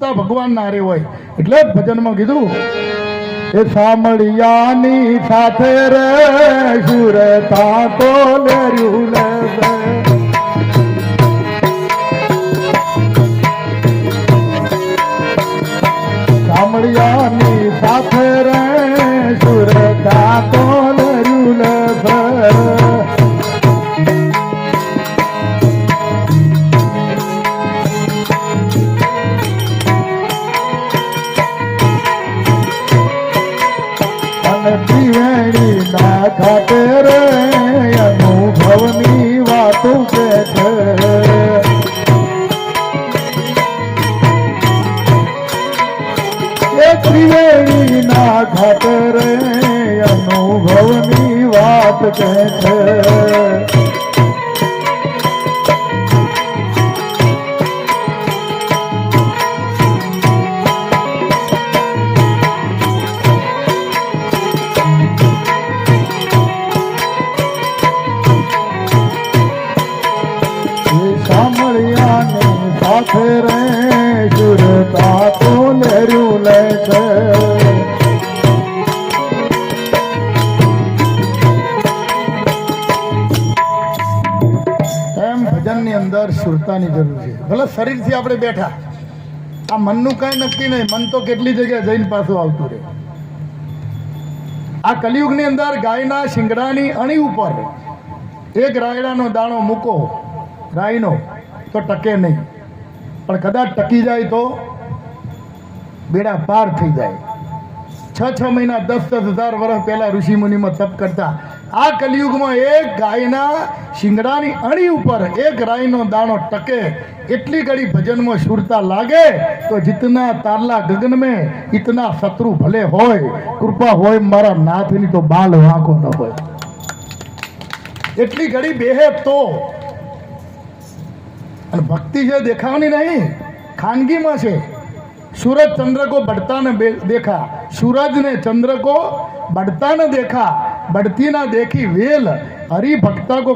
સુરતા ભગવાન ના રે હોય એટલે જ ભજનમાં કીધું એ સામળિયાની સાથે રે સુરતા તો લેર્યું લે સામળિયાની સાથે રે સુરતા તો લેર્યું લે ઘાટે રે અનુભવની વાતો કે છે એ ત્રિવેણીના ઘાટે રે અનુભવની વાત કે છે સાથે રે સુરતા તો લેર્યું લે છે એમ ભજનની અંદર સુરતાની જરૂર છે ભલે શરીરથી આપણે બેઠા આ મનનું કાંઈ નક્કી નહીં મન તો કેટલી જગ્યાએ જઈને પાછું આવતું રહે આ કલિયુગની અંદર ગાયના શિંગડાની અણી ઉપર એક રાયડાનો દાણો મૂકો ગાયનો તો ટકે નહીં પણ કદાચ ટકી જાય તો બેડા પાર થઈ જાય 6 મહિના 10,000 વર્ષ પહેલા ઋષિ મુનિમાં તપ કરતા આ કલિયુગમાં એક ગાયના શિંગડાની અણી ઉપર એક રાયનો દાણો ટકે એટલી ઘડી ભજનમાં સુરતા લાગે તો જીતના તારલા ગગન में इतना शत्रु भले होय कृपा होय मारा नाथनी तो बाल वांको न होय એટલી ઘડી બેહે તો અને ભક્તિ છે દેખાવાની નહીં ખાનગીમાં છે सूरज चंद्र को बढ़ता न देखा सूरज ने चंद्र को बढ़ता न देखा बढ़ती ना देखी वेल हरि भक्ता को